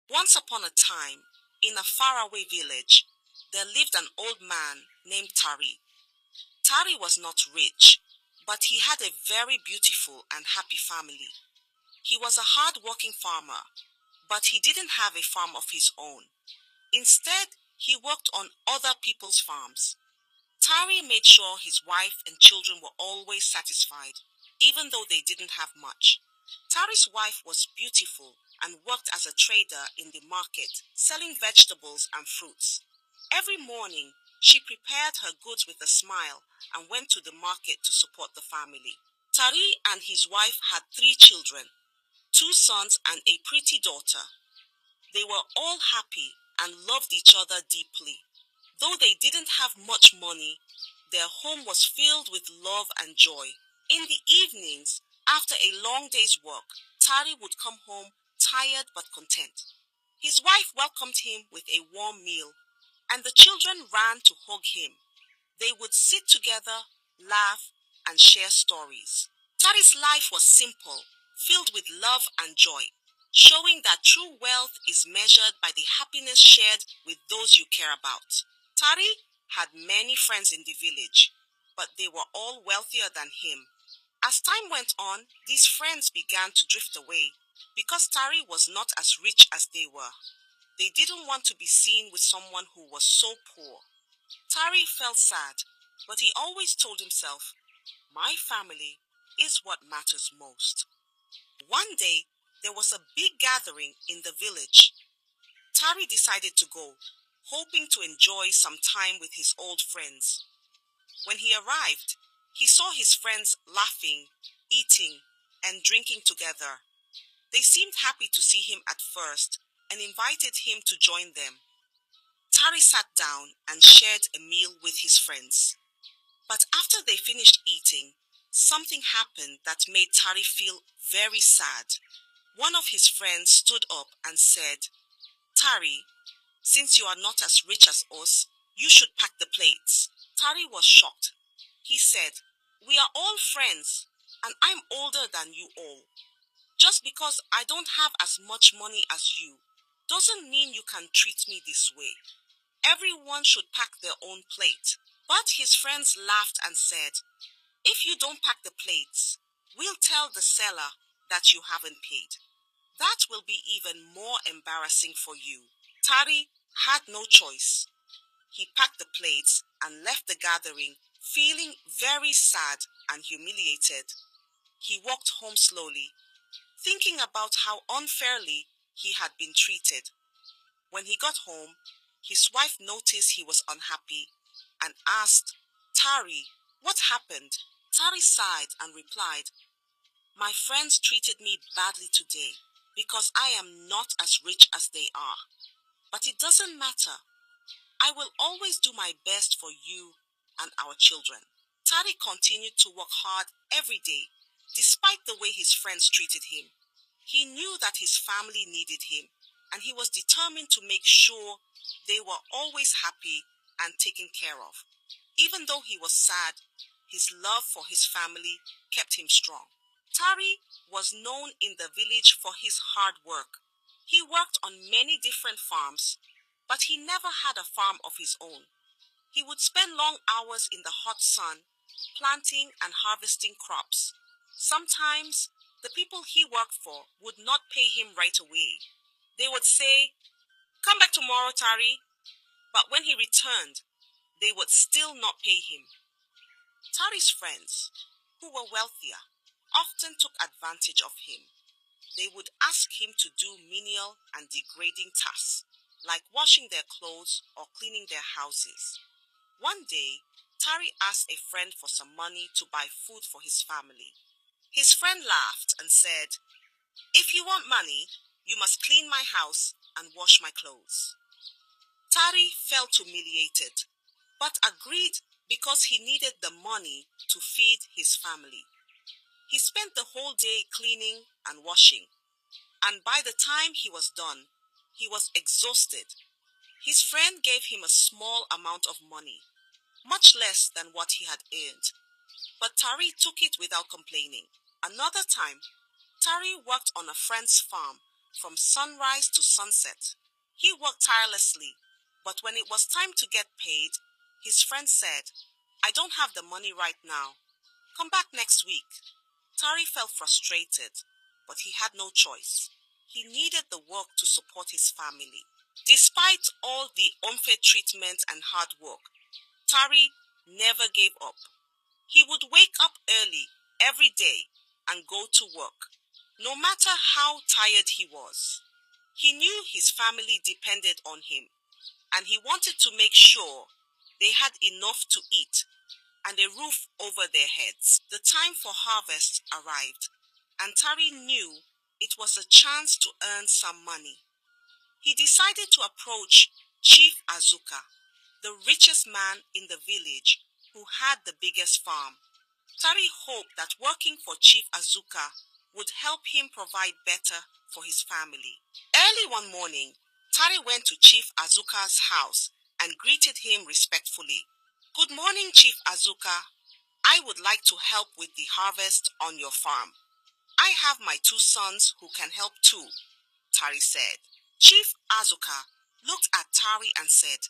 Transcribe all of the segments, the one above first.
Once upon a time, in a faraway village, there lived an old man named Tari. Tari was not rich, but he had a very beautiful and happy family. He was a hard-working farmer, but he didn't have a farm of his own. Instead, he worked on other people's farms. Tari made sure his wife and children were always satisfied, even though they didn't have much. Tari's wife was beautiful and worked as a trader in the market, selling vegetables and fruits. Every morning, she prepared her goods with a smile and went to the market to support the family. Tari and his wife had three children, two sons and a pretty daughter. They were all happy and loved each other deeply. Though they didn't have much money, their home was filled with love and joy. In the evenings, after a long day's work, Tari would come home tired but content. His wife welcomed him with a warm meal, and the children ran to hug him. They would sit together, laugh, and share stories. Tari's life was simple, filled with love and joy, showing that true wealth is measured by the happiness shared with those you care about. Tari had many friends in the village, but they were all wealthier than him. As time went on, these friends began to drift away because Tari was not as rich as they were. They didn't want to be seen with someone who was so poor. Tari felt sad, but he always told himself, "My family is what matters most." One day, there was a big gathering in the village. Tari decided to go, hoping to enjoy some time with his old friends. When he arrived, he saw his friends laughing, eating, and drinking together. They seemed happy to see him at first and invited him to join them. Tari sat down and shared a meal with his friends. But after they finished eating, something happened that made Tari feel very sad. One of his friends stood up and said, "Tari, since you are not as rich as us, you should pack the plates." Tari was shocked. He said, "We are all friends, and I'm older than you all. Just because I don't have as much money as you doesn't mean you can treat me this way. Everyone should pack their own plate." But his friends laughed and said, "If you don't pack the plates, we'll tell the seller that you haven't paid. That will be even more embarrassing for you." Tari had no choice. He packed the plates and left the gathering feeling very sad and humiliated. He walked home slowly, thinking about how unfairly he had been treated. When he got home, his wife noticed he was unhappy and asked, "Tari, what happened?" Tari sighed and replied, "My friends treated me badly today because I am not as rich as they are. But it doesn't matter. I will always do my best for you and our children." Tari continued to work hard every day, despite the way his friends treated him. He knew that his family needed him, and he was determined to make sure they were always happy and taken care of. Even though he was sad, his love for his family kept him strong. Tari was known in the village for his hard work. He worked on many different farms, but he never had a farm of his own. He would spend long hours in the hot sun, planting and harvesting crops. Sometimes, the people he worked for would not pay him right away. They would say, "Come back tomorrow, Tari." But when he returned, they would still not pay him. Tari's friends, who were wealthier, often took advantage of him. They would ask him to do menial and degrading tasks, like washing their clothes or cleaning their houses. One day, Tari asked a friend for some money to buy food for his family. His friend laughed and said, "If you want money, you must clean my house and wash my clothes." Tari felt humiliated, but agreed because he needed the money to feed his family. He spent the whole day cleaning and washing, and by the time he was done, he was exhausted. His friend gave him a small amount of money, much less than what he had earned, but Tari took it without complaining. Another time, Tari worked on a friend's farm from sunrise to sunset. He worked tirelessly, but when it was time to get paid, his friend said, "I don't have the money right now. Come back next week." Tari felt frustrated, but he had no choice. He needed the work to support his family. Despite all the unfair treatment and hard work, Tari never gave up. He would wake up early every day and go to work, no matter how tired he was. He knew his family depended on him, and he wanted to make sure they had enough to eat and a roof over their heads. The time for harvest arrived, and Tari knew it was a chance to earn some money. He decided to approach Chief Azuka, the richest man in the village who had the biggest farm. Tari hoped that working for Chief Azuka would help him provide better for his family. Early one morning, Tari went to Chief Azuka's house and greeted him respectfully. "Good morning, Chief Azuka. I would like to help with the harvest on your farm. I have my two sons who can help too," Tari said. Chief Azuka looked at Tari and said,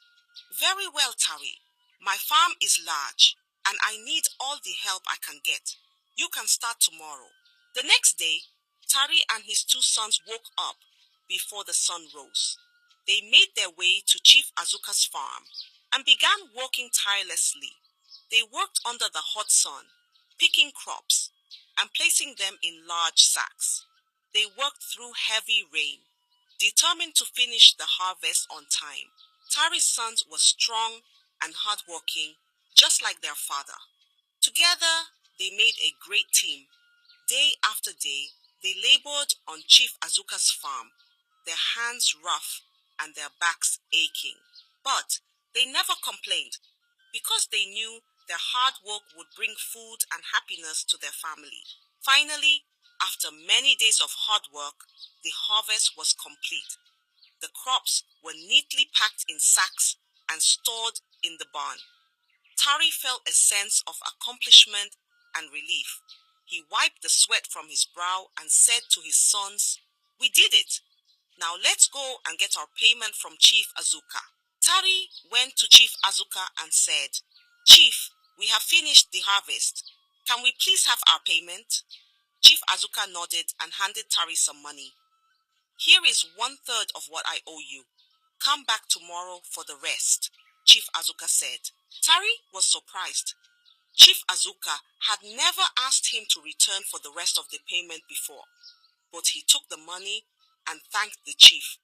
"Very well, Tari. My farm is large and I need all the help I can get. You can start tomorrow." The next day, Tari and his two sons woke up before the sun rose. They made their way to Chief Azuka's farm and began working tirelessly. They worked under the hot sun, picking crops and placing them in large sacks. They worked through heavy rain, determined to finish the harvest on time. Tari's sons were strong and hardworking, just like their father. Together, they made a great team. Day after day, they labored on Chief Azuka's farm, their hands rough and their backs aching. But they never complained because they knew their hard work would bring food and happiness to their family. Finally, after many days of hard work, the harvest was complete. The crops were neatly packed in sacks and stored in the barn. Tari felt a sense of accomplishment and relief. He wiped the sweat from his brow and said to his sons, "We did it. Now let's go and get our payment from Chief Azuka." Tari went to Chief Azuka and said, "Chief, we have finished the harvest. Can we please have our payment?" Chief Azuka nodded and handed Tari some money. "Here is 1/3 of what I owe you. Come back tomorrow for the rest," Chief Azuka said. Tari was surprised. Chief Azuka had never asked him to return for the rest of the payment before, but he took the money and thanked the chief.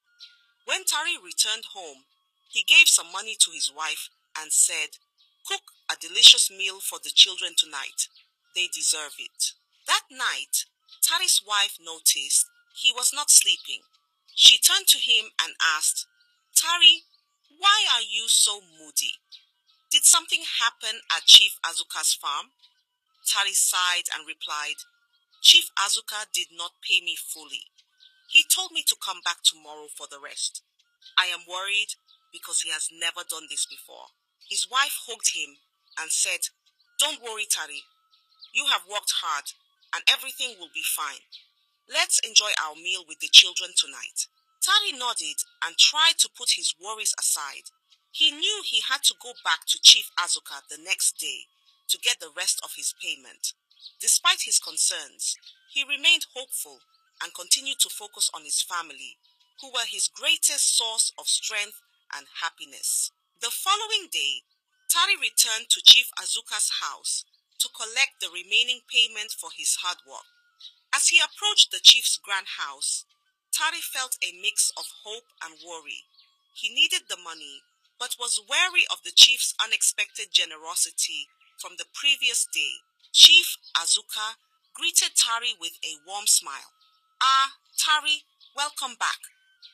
When Tari returned home, he gave some money to his wife and said, "Cook a delicious meal for the children tonight. They deserve it." That night, Tari's wife noticed he was not sleeping. She turned to him and asked, "Tari, why are you so moody? Did something happen at Chief Azuka's farm?" Tari sighed and replied, "Chief Azuka did not pay me fully. He told me to come back tomorrow for the rest. I am worried because he has never done this before." His wife hugged him and said, "Don't worry, Tari. You have worked hard and everything will be fine. Let's enjoy our meal with the children tonight." Tari nodded and tried to put his worries aside. He knew he had to go back to Chief Azuka the next day to get the rest of his payment. Despite his concerns, he remained hopeful and continued to focus on his family, who were his greatest source of strength and happiness. The following day, Tari returned to Chief Azuka's house to collect the remaining payment for his hard work. As he approached the chief's grand house, Tari felt a mix of hope and worry. He needed the money, but was wary of the chief's unexpected generosity from the previous day. Chief Azuka greeted Tari with a warm smile. "Ah, Tari, welcome back.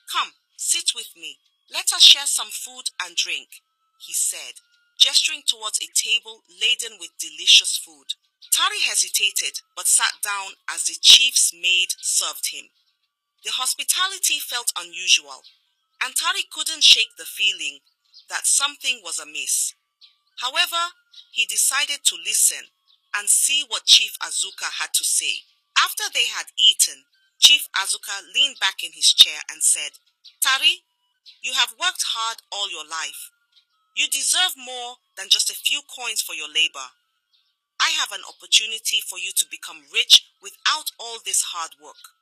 Come, sit with me. Let us share some food and drink," he said, gesturing towards a table laden with delicious food. Tari hesitated but sat down as the chief's maid served him. The hospitality felt unusual, and Tari couldn't shake the feeling that something was amiss. However, he decided to listen and see what Chief Azuka had to say. After they had eaten, Chief Azuka leaned back in his chair and said, Tari, you have worked hard all your life. You deserve more than just a few coins for your labor. I have an opportunity for you to become rich without all this hard work.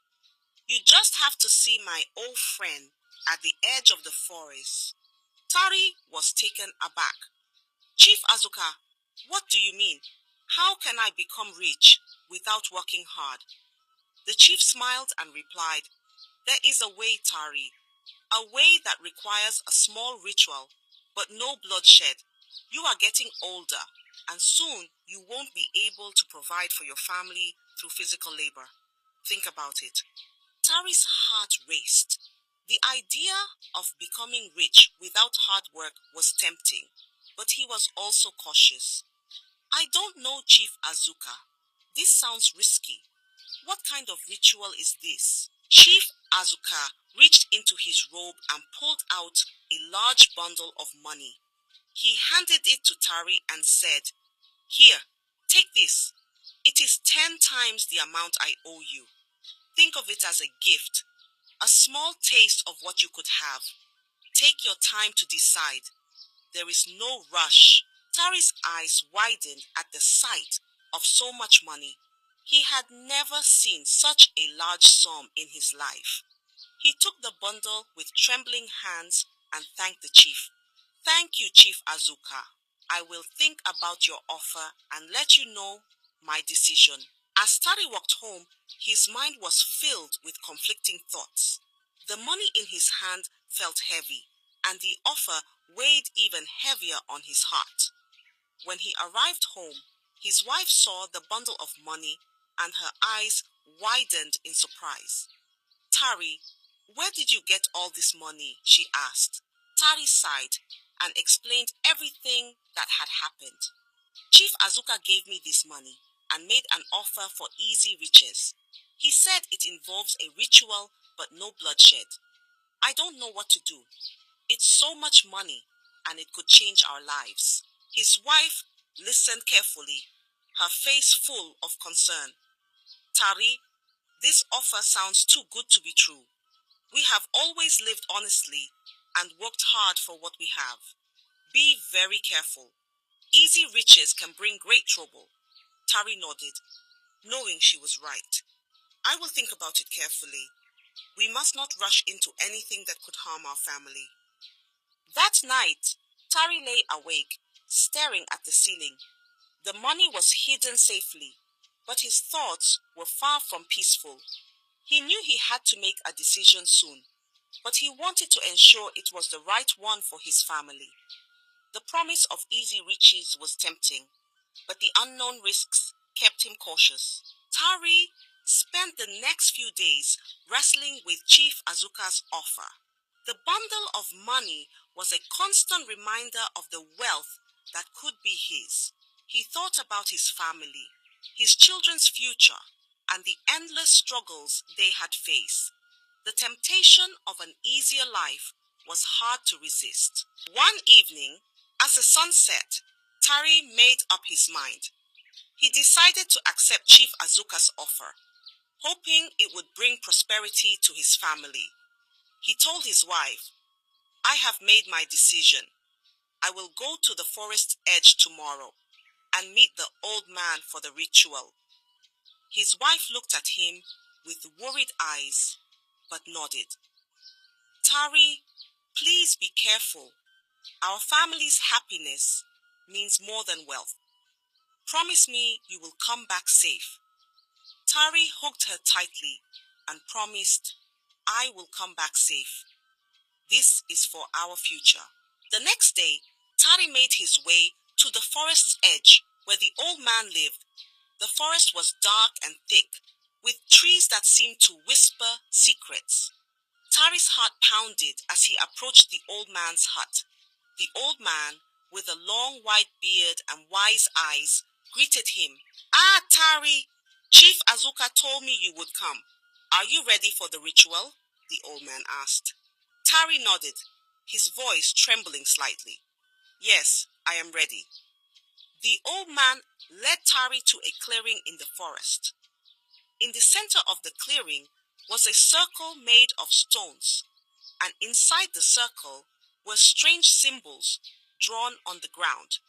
You just have to see my old friend at the edge of the forest. Tari was taken aback. Chief Azuka, what do you mean? How can I become rich without working hard? The chief smiled and replied, There is a way, Tari. A way that requires a small ritual, but no bloodshed. You are getting older, and soon you won't be able to provide for your family through physical labor. Think about it. Tari's heart raced. The idea of becoming rich without hard work was tempting, but he was also cautious. I don't know, Chief Azuka. This sounds risky. What kind of ritual is this? Chief Azuka reached into his robe and pulled out a large bundle of money. He handed it to Tari and said, Here, take this. It is 10 times the amount I owe you. Think of it as a gift, a small taste of what you could have. Take your time to decide. There is no rush. Tari's eyes widened at the sight of so much money. He had never seen such a large sum in his life. He took the bundle with trembling hands and thanked the chief. Thank you, Chief Azuka. I will think about your offer and let you know my decision. As Tari walked home, his mind was filled with conflicting thoughts. The money in his hand felt heavy, and the offer weighed even heavier on his heart. When he arrived home, his wife saw the bundle of money and her eyes widened in surprise. Tari, where did you get all this money? She asked. Tari sighed and explained everything that had happened. Chief Azuka gave me this money and made an offer for easy riches. He said it involves a ritual but no bloodshed. I don't know what to do. It's so much money and it could change our lives. His wife listened carefully, her face full of concern. Tari, this offer sounds too good to be true. We have always lived honestly and worked hard for what we have. Be very careful. Easy riches can bring great trouble. Tari nodded, knowing she was right. I will think about it carefully. We must not rush into anything that could harm our family. That night, Tari lay awake, staring at the ceiling. The money was hidden safely, but his thoughts were far from peaceful. He knew he had to make a decision soon, but he wanted to ensure it was the right one for his family. The promise of easy riches was tempting, but the unknown risks kept him cautious. Tari spent the next few days wrestling with Chief Azuka's offer. The bundle of money was a constant reminder of the wealth that could be his. He thought about his family, his children's future, and the endless struggles they had faced. The temptation of an easier life was hard to resist. One evening, as the sun set, Tari made up his mind. He decided to accept Chief Azuka's offer, hoping it would bring prosperity to his family. He told his wife, I have made my decision. I will go to the forest edge tomorrow and meet the old man for the ritual. His wife looked at him with worried eyes, but nodded. Tari, please be careful. Our family's happiness means more than wealth. Promise me you will come back safe. Tari hugged her tightly and promised, I will come back safe. This is for our future. The next day, Tari made his way to the forest's edge where the old man lived. The forest was dark and thick, with trees that seemed to whisper secrets. Tari's heart pounded as he approached the old man's hut. The old man, with a long white beard and wise eyes, greeted him. Ah, Tari! Chief Azuka told me you would come. Are you ready for the ritual? The old man asked. Tari nodded, his voice trembling slightly. Yes, I am ready. The old man led Tari to a clearing in the forest. In the center of the clearing, was a circle made of stones, and inside the circle were strange symbols drawn on the ground.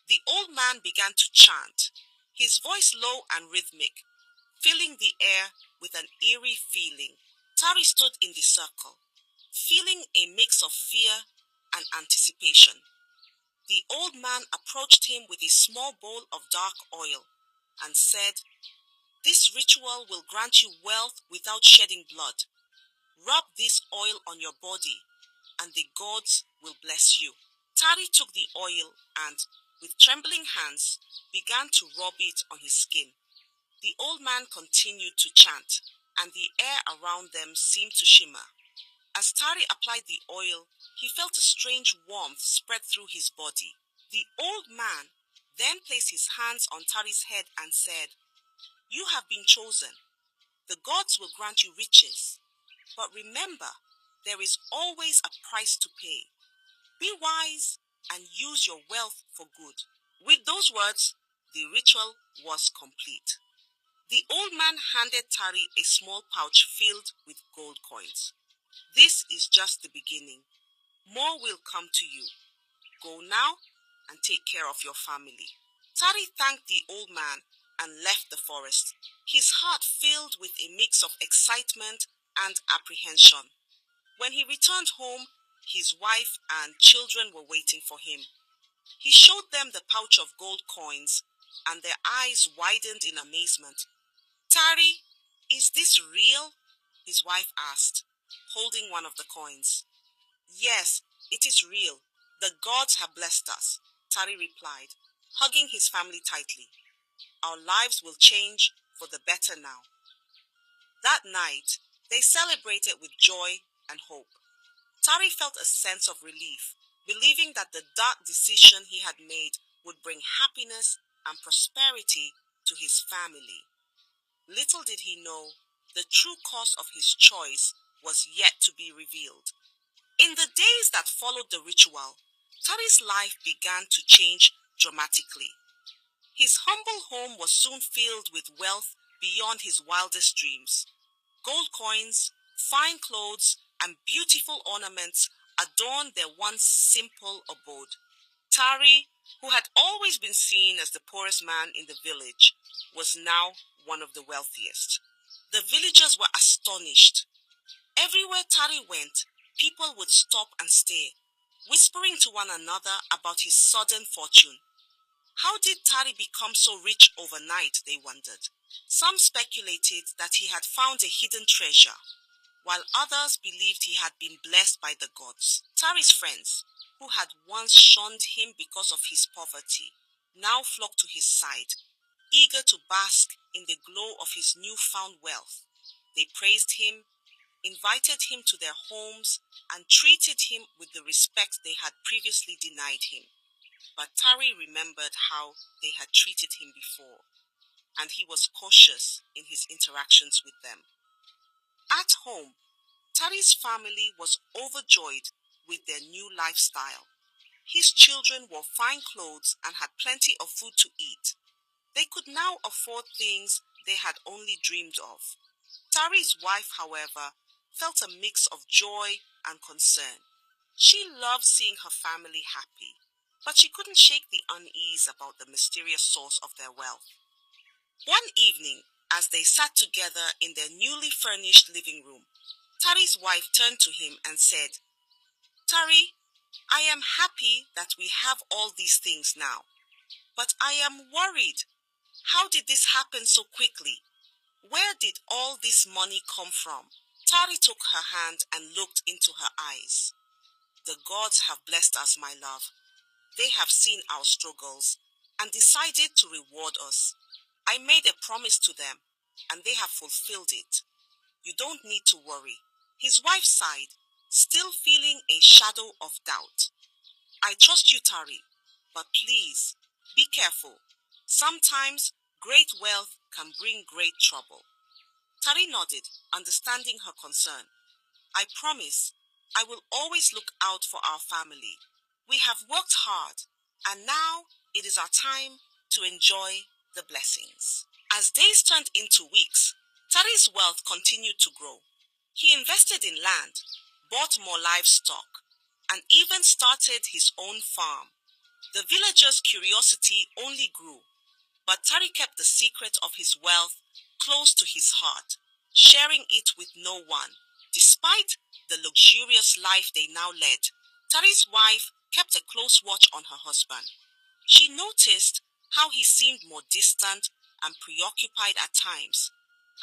The old man began to chant, his voice low and rhythmic, filling the air with an eerie feeling. Tari stood in the circle, feeling a mix of fear and anticipation. The old man approached him with a small bowl of dark oil and said, "This ritual will grant you wealth without shedding blood. Rub this oil on your body, and the gods will bless you." Tari took the oil and, with trembling hands, began to rub it on his skin. The old man continued to chant, and the air around them seemed to shimmer. As Tari applied the oil, he felt a strange warmth spread through his body. The old man then placed his hands on Tari's head and said, "You have been chosen. The gods will grant you riches. But remember, there is always a price to pay. Be wise and use your wealth for good." With those words, the ritual was complete. The old man handed Tari a small pouch filled with gold coins. "This is just the beginning. More will come to you. Go now and take care of your family." Tari thanked the old man and left the forest, his heart filled with a mix of excitement and apprehension. When he returned home, his wife and children were waiting for him. He showed them the pouch of gold coins, and their eyes widened in amazement. "Tari, is this real?" his wife asked, holding one of the coins. "Yes, it is real. The gods have blessed us," Tari replied, hugging his family tightly. "Our lives will change for the better now." That night, they celebrated with joy and hope. Tari felt a sense of relief, believing that the dark decision he had made would bring happiness and prosperity to his family. Little did he know, the true cause of his choice was yet to be revealed. In the days that followed the ritual, Tari's life began to change dramatically. His humble home was soon filled with wealth beyond his wildest dreams. Gold coins, fine clothes, and beautiful ornaments adorned their once simple abode. Tari, who had always been seen as the poorest man in the village, was now one of the wealthiest. The villagers were astonished. Everywhere Tari went, people would stop and stare, whispering to one another about his sudden fortune. How did Tari become so rich overnight, they wondered. Some speculated that he had found a hidden treasure, while others believed he had been blessed by the gods. Tari's friends, who had once shunned him because of his poverty, now flocked to his side, eager to bask in the glow of his newfound wealth. They praised him, invited him to their homes, and treated him with the respect they had previously denied him. But Tari remembered how they had treated him before, and he was cautious in his interactions with them. At home, Tari's family was overjoyed with their new lifestyle. His children wore fine clothes and had plenty of food to eat. They could now afford things they had only dreamed of. Tari's wife, however, felt a mix of joy and concern. She loved seeing her family happy, but she couldn't shake the unease about the mysterious source of their wealth. One evening, as they sat together in their newly furnished living room, Tari's wife turned to him and said, "Tari, I am happy that we have all these things now, but I am worried. How did this happen so quickly? Where did all this money come from?" Tari took her hand and looked into her eyes. "The gods have blessed us, my love. They have seen our struggles and decided to reward us. I made a promise to them, and they have fulfilled it. You don't need to worry." His wife sighed, still feeling a shadow of doubt. "I trust you, Tari, but please, be careful. Sometimes great wealth can bring great trouble." Tari nodded, understanding her concern. "I promise I will always look out for our family. We have worked hard, and now it is our time to enjoy the blessings." As days turned into weeks, Tari's wealth continued to grow. He invested in land, bought more livestock, and even started his own farm. The villagers' curiosity only grew, but Tari kept the secret of his wealth close to his heart, sharing it with no one. Despite the luxurious life they now led, Tari's wife kept a close watch on her husband. She noticed how he seemed more distant and preoccupied at times,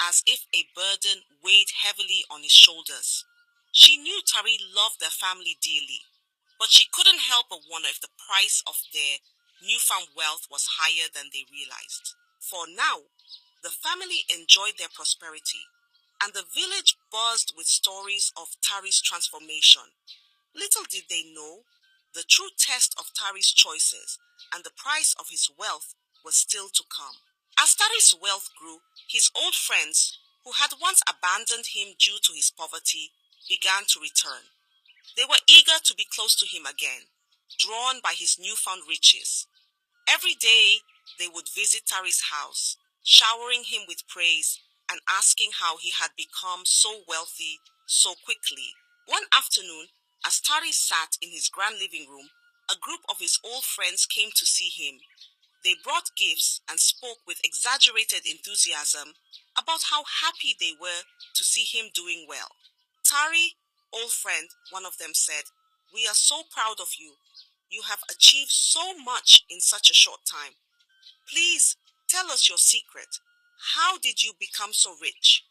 as if a burden weighed heavily on his shoulders. She knew Tari loved their family dearly, but she couldn't help but wonder if the price of their newfound wealth was higher than they realized. For now, the family enjoyed their prosperity, and the village buzzed with stories of Tari's transformation. Little did they know, the true test of Tari's choices and the price of his wealth was still to come. As Tari's wealth grew, his old friends, who had once abandoned him due to his poverty, began to return. They were eager to be close to him again, drawn by his newfound riches. Every day, they would visit Tari's house, showering him with praise and asking how he had become so wealthy so quickly. One afternoon, as Tari sat in his grand living room, a group of his old friends came to see him. They brought gifts and spoke with exaggerated enthusiasm about how happy they were to see him doing well. Tari, old friend, one of them said, "We are so proud of you. You have achieved so much in such a short time. Please tell us your secret. How did you become so rich?"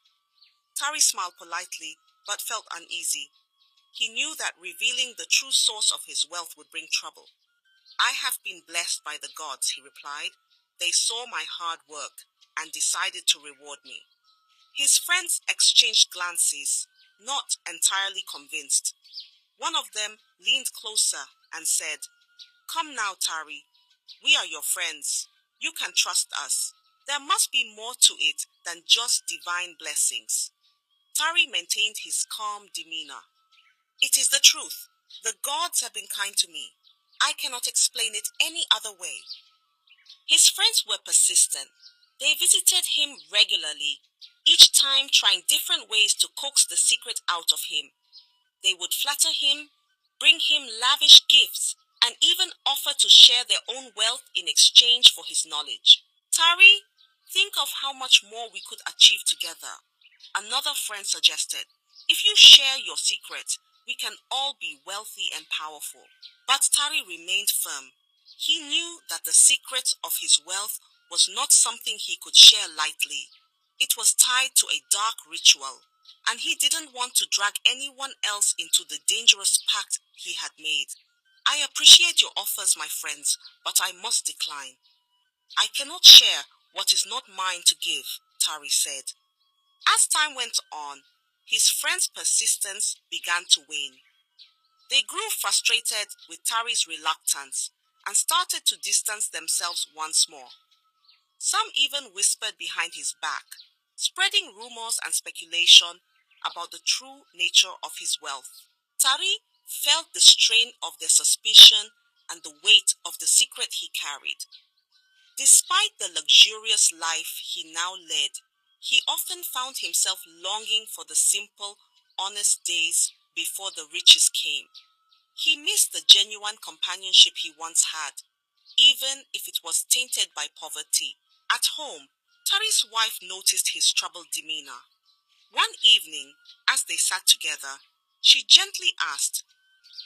Tari smiled politely but felt uneasy. He knew that revealing the true source of his wealth would bring trouble. "I have been blessed by the gods," he replied. "They saw my hard work and decided to reward me." His friends exchanged glances, not entirely convinced. One of them leaned closer and said, "Come now, Tari. We are your friends. You can trust us. There must be more to it than just divine blessings." Tari maintained his calm demeanor. "It is the truth. The gods have been kind to me. I cannot explain it any other way." His friends were persistent. They visited him regularly, each time trying different ways to coax the secret out of him. They would flatter him, bring him lavish gifts, and even offer to share their own wealth in exchange for his knowledge. "Tari, think of how much more we could achieve together," another friend suggested. "If you share your secret, we can all be wealthy and powerful." But Tari remained firm. He knew that the secret of his wealth was not something he could share lightly. It was tied to a dark ritual, and he didn't want to drag anyone else into the dangerous pact he had made. "I appreciate your offers, my friends, but I must decline. I cannot share what is not mine to give," Tari said. As time went on, his friends' persistence began to wane. They grew frustrated with Tari's reluctance and started to distance themselves once more. Some even whispered behind his back, spreading rumors and speculation about the true nature of his wealth. Tari felt the strain of their suspicion and the weight of the secret he carried. Despite the luxurious life he now led, he often found himself longing for the simple, honest days before the riches came. He missed the genuine companionship he once had, even if it was tainted by poverty. At home, Tari's wife noticed his troubled demeanor. One evening, as they sat together, she gently asked,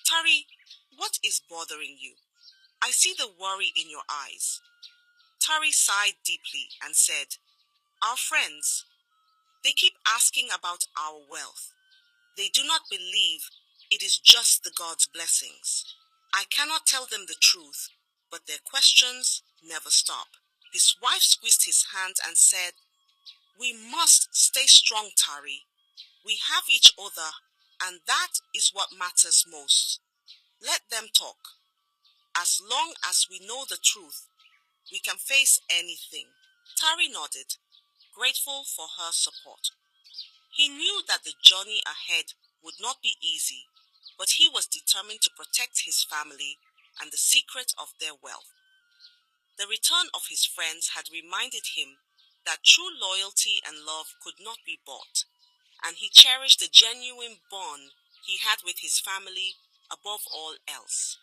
"Tari, what is bothering you? I see the worry in your eyes." Tari sighed deeply and said, "Our friends, they keep asking about our wealth. They do not believe it is just the God's blessings. I cannot tell them the truth, but their questions never stop." His wife squeezed his hand and said, "We must stay strong, Tari. We have each other, and that is what matters most. Let them talk. As long as we know the truth, we can face anything." Tari nodded, grateful for her support. He knew that the journey ahead would not be easy, but he was determined to protect his family and the secret of their wealth. The return of his friends had reminded him that true loyalty and love could not be bought, and he cherished the genuine bond he had with his family above all else.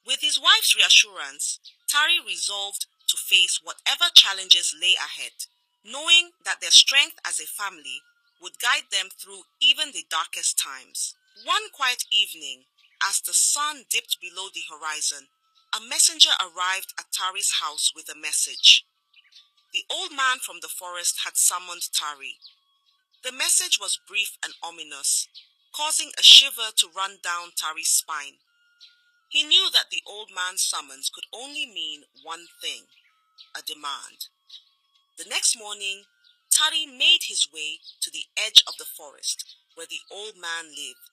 With his wife's reassurance, Tari resolved to face whatever challenges lay ahead, knowing that their strength as a family would guide them through even the darkest times. One quiet evening, as the sun dipped below the horizon, a messenger arrived at Tari's house with a message. The old man from the forest had summoned Tari. The message was brief and ominous, causing a shiver to run down Tari's spine. He knew that the old man's summons could only mean one thing: a demand. The next morning, Tari made his way to the edge of the forest where the old man lived.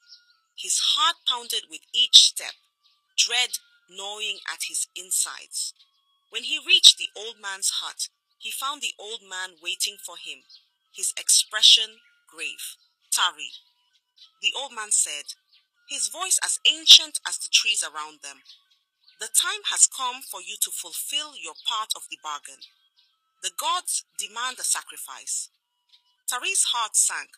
His heart pounded with each step, dread gnawing at his insides. When he reached the old man's hut, he found the old man waiting for him, his expression grave. "Tari," the old man said, his voice as ancient as the trees around them. "The time has come for you to fulfill your part of the bargain. The gods demand a sacrifice." Tari's heart sank.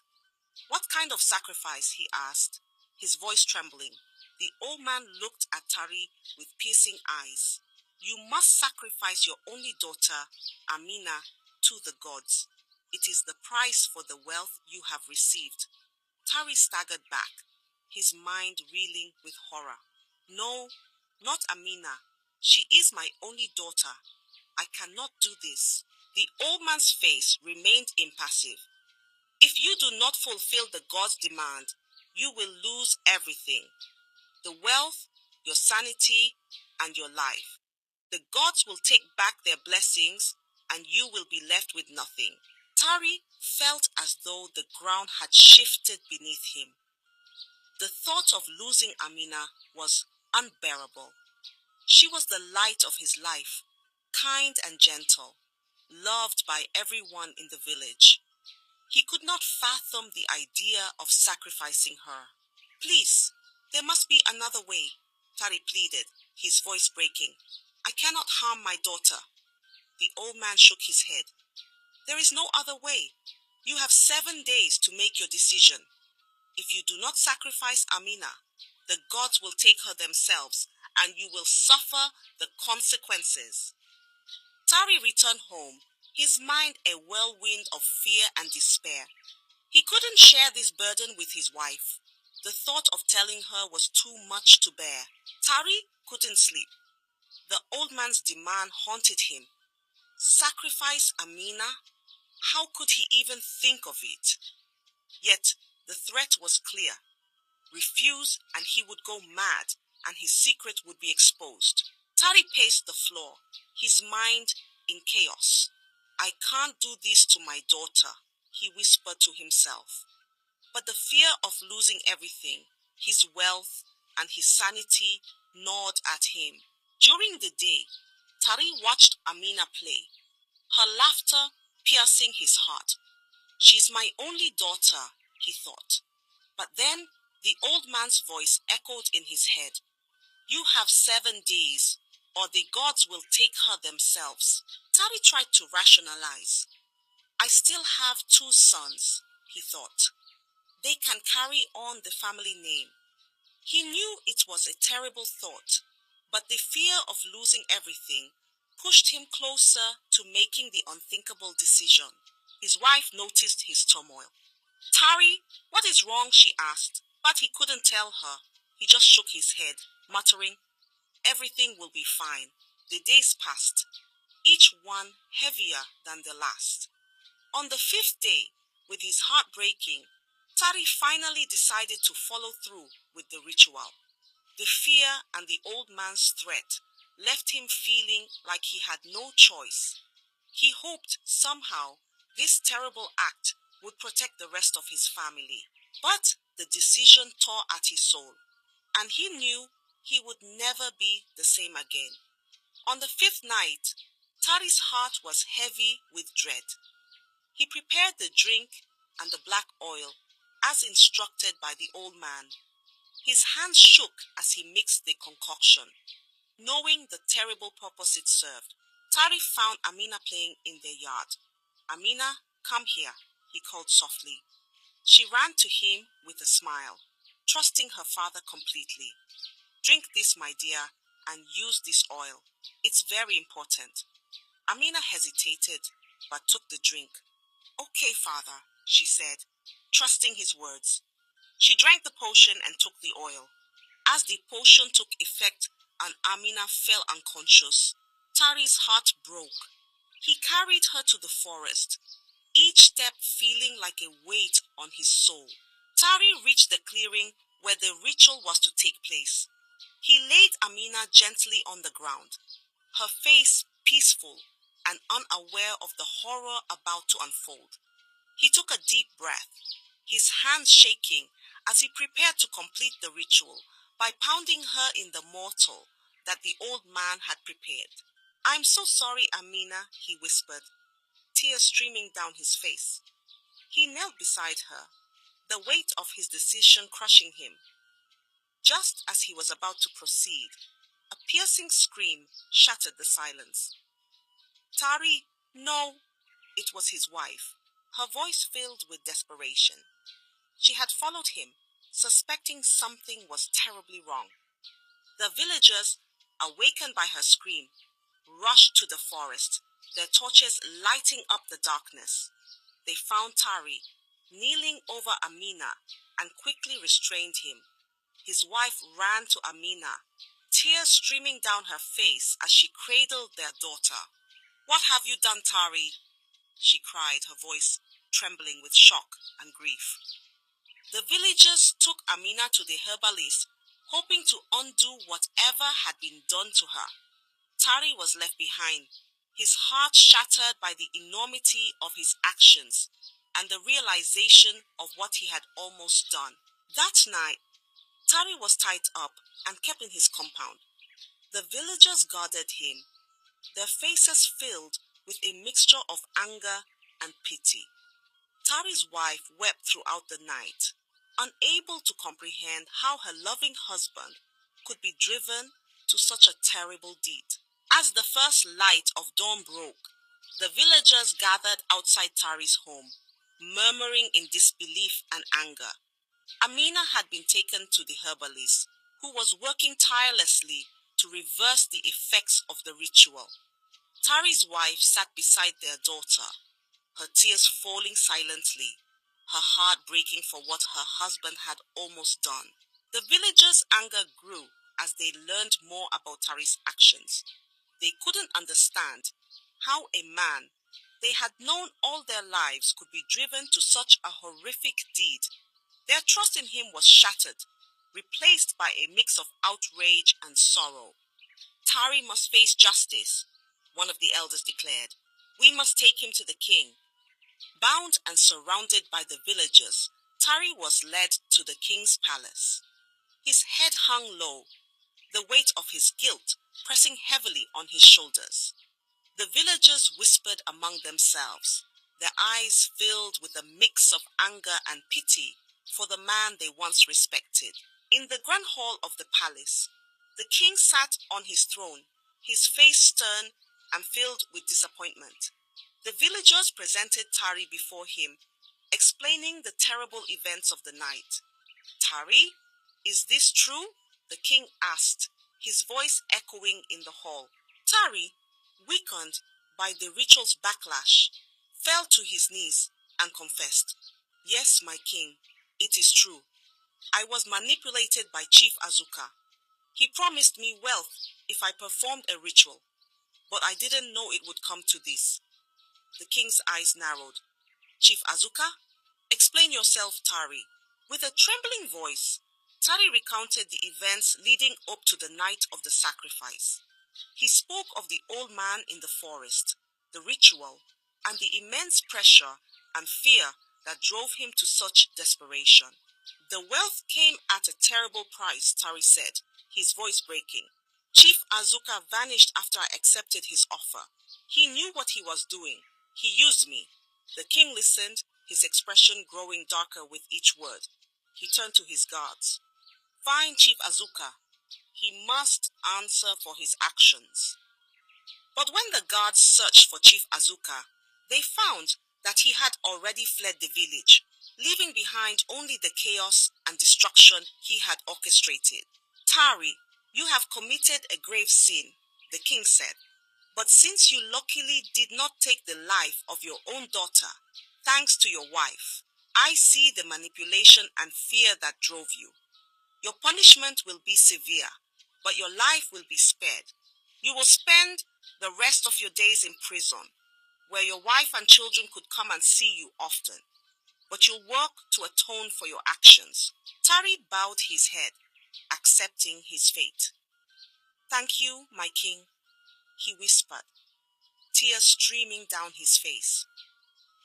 "What kind of sacrifice?" he asked, his voice trembling. The old man looked at Tari with piercing eyes. "You must sacrifice your only daughter, Amina, to the gods. It is the price for the wealth you have received." Tari staggered back, his mind reeling with horror. "No, not Amina. She is my only daughter. I cannot do this." The old man's face remained impassive. "If you do not fulfill the god's demand, you will lose everything: the wealth, your sanity, and your life. The gods will take back their blessings, and you will be left with nothing." Tari felt as though the ground had shifted beneath him. The thought of losing Amina was unbearable. She was the light of his life, kind and gentle, loved by everyone in the village. He could not fathom the idea of sacrificing her. "Please, there must be another way," Tari pleaded, his voice breaking. "I cannot harm my daughter." The old man shook his head. "There is no other way. You have 7 days to make your decision. If you do not sacrifice Amina, the gods will take her themselves, and you will suffer the consequences." Tari returned home, his mind a whirlwind of fear and despair. He couldn't share this burden with his wife. The thought of telling her was too much to bear. Tari couldn't sleep. The old man's demand haunted him. Sacrifice Amina? How could he even think of it? Yet the threat was clear. Refuse and he would go mad, and his secret would be exposed. Tari paced the floor, his mind in chaos. "I can't do this to my daughter," he whispered to himself. But the fear of losing everything, his wealth and his sanity, gnawed at him. During the day, Tari watched Amina play, her laughter piercing his heart. "She's my only daughter," he thought. But then the old man's voice echoed in his head. "You have 7 days, or the gods will take her themselves." Tari tried to rationalize. "I still have 2 sons," he thought. "They can carry on the family name." He knew it was a terrible thought, but the fear of losing everything pushed him closer to making the unthinkable decision. His wife noticed his turmoil. "Tari, what is wrong?" she asked, but he couldn't tell her. He just shook his head, muttering, "Everything will be fine." The days passed, each one heavier than the last. On the 5th day, with his heart breaking, Tari finally decided to follow through with the ritual. The fear and the old man's threat left him feeling like he had no choice. He hoped somehow this terrible act would protect the rest of his family. But the decision tore at his soul, and he knew he would never be the same again. On the 5th night, Tari's heart was heavy with dread. He prepared the drink and the black oil, as instructed by the old man. His hands shook as he mixed the concoction, knowing the terrible purpose it served. Tari found Amina playing in their yard. "Amina, come here," he called softly. She ran to him with a smile, trusting her father completely. "Drink this, my dear, and use this oil. It's very important." Amina hesitated, but took the drink. "Okay, father," she said, trusting his words. She drank the potion and took the oil. As the potion took effect and Amina fell unconscious, Tari's heart broke. He carried her to the forest, each step feeling like a weight on his soul. Tari reached the clearing where the ritual was to take place. He laid Amina gently on the ground, her face peaceful and unaware of the horror about to unfold. He took a deep breath, his hands shaking as he prepared to complete the ritual by pounding her in the mortar that the old man had prepared. "I'm so sorry, Amina," he whispered, tears streaming down his face. He knelt beside her, the weight of his decision crushing him. Just as he was about to proceed, a piercing scream shattered the silence. "Tari, no!" It was his wife, her voice filled with desperation. She had followed him, suspecting something was terribly wrong. The villagers, awakened by her scream, rushed to the forest, their torches lighting up the darkness. They found Tari, kneeling over Amina, and quickly restrained him. His wife ran to Amina, tears streaming down her face as she cradled their daughter. "What have you done, Tari?" she cried, her voice trembling with shock and grief. The villagers took Amina to the herbalist, hoping to undo whatever had been done to her. Tari was left behind, his heart shattered by the enormity of his actions and the realization of what he had almost done. That night, Tari was tied up and kept in his compound. The villagers guarded him, their faces filled with a mixture of anger and pity. Tari's wife wept throughout the night, unable to comprehend how her loving husband could be driven to such a terrible deed. As the first light of dawn broke, the villagers gathered outside Tari's home, murmuring in disbelief and anger. Amina had been taken to the herbalist, who was working tirelessly to reverse the effects of the ritual. Tari's wife sat beside their daughter, her tears falling silently, her heart breaking for what her husband had almost done. The villagers' anger grew as they learned more about Tari's actions. They couldn't understand how a man they had known all their lives could be driven to such a horrific deed. Their trust in him was shattered, replaced by a mix of outrage and sorrow. "Tari must face justice," one of the elders declared. "We must take him to the king." Bound and surrounded by the villagers, Tari was led to the king's palace. His head hung low, the weight of his guilt pressing heavily on his shoulders. The villagers whispered among themselves, their eyes filled with a mix of anger and pity for the man they once respected. In the grand hall of the palace, the king sat on his throne, his face stern and filled with disappointment. The villagers presented Tari before him, explaining the terrible events of the night. "Tari, is this true?" the king asked, his voice echoing in the hall. Tari, weakened by the ritual's backlash, fell to his knees and confessed, "Yes, my king, it is true. I was manipulated by Chief Azuka. He promised me wealth if I performed a ritual, but I didn't know it would come to this." The king's eyes narrowed. "Chief Azuka? Explain yourself, Tari." With a trembling voice, Tari recounted the events leading up to the night of the sacrifice. He spoke of the old man in the forest, the ritual, and the immense pressure and fear that drove him to such desperation. "The wealth came at a terrible price," Tari said, his voice breaking. "Chief Azuka vanished after I accepted his offer. He knew what he was doing. He used me." The king listened, his expression growing darker with each word. He turned to his guards. "Find Chief Azuka. He must answer for his actions." But when the guards searched for Chief Azuka, They found that he had already fled the village, leaving behind only the chaos and destruction he had orchestrated. Tari, you have committed a grave sin, the king said. But since you luckily did not take the life of your own daughter, thanks to your wife, I see the manipulation and fear that drove you. Your punishment will be severe, but your life will be spared. You will spend the rest of your days in prison, where your wife and children could come and see you often. But you'll work to atone for your actions. Tari bowed his head, accepting his fate. Thank you, my king, he whispered, tears streaming down his face.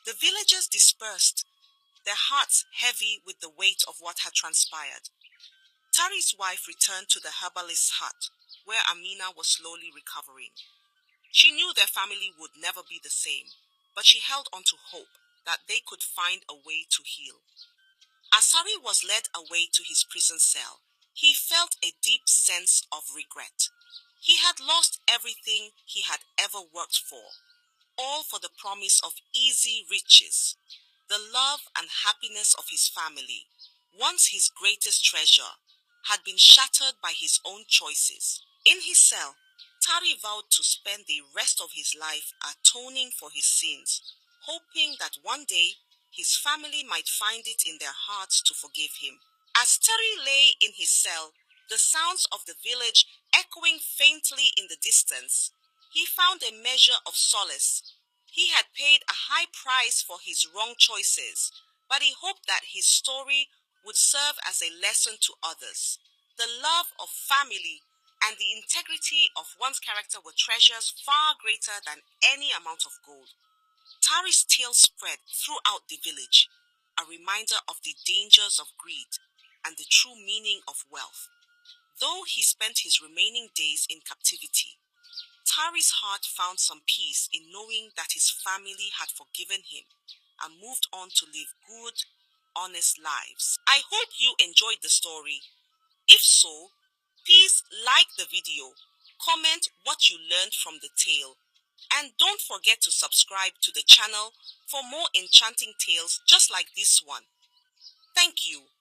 The villagers dispersed, their hearts heavy with the weight of what had transpired. Tari's wife returned to the herbalist's hut, where Amina was slowly recovering. She knew their family would never be the same, but she held on to hope that they could find a way to heal. As Tari was led away to his prison cell, he felt a deep sense of regret. He had lost everything he had ever worked for, all for the promise of easy riches, the love and happiness of his family, once his greatest treasure, had been shattered by his own choices. In his cell, Tari vowed to spend the rest of his life atoning for his sins, hoping that one day his family might find it in their hearts to forgive him. As Tari lay in his cell, the sounds of the village echoing faintly in the distance, he found a measure of solace. He had paid a high price for his wrong choices, but he hoped that his story would serve as a lesson to others. The love of family and the integrity of one's character were treasures far greater than any amount of gold. Tari's tale spread throughout the village, a reminder of the dangers of greed and the true meaning of wealth. Though he spent his remaining days in captivity, Tari's heart found some peace in knowing that his family had forgiven him and moved on to live good, honest lives. I hope you enjoyed the story. If so, please like the video, comment what you learned from the tale, and don't forget to subscribe to the channel for more enchanting tales just like this one. Thank you.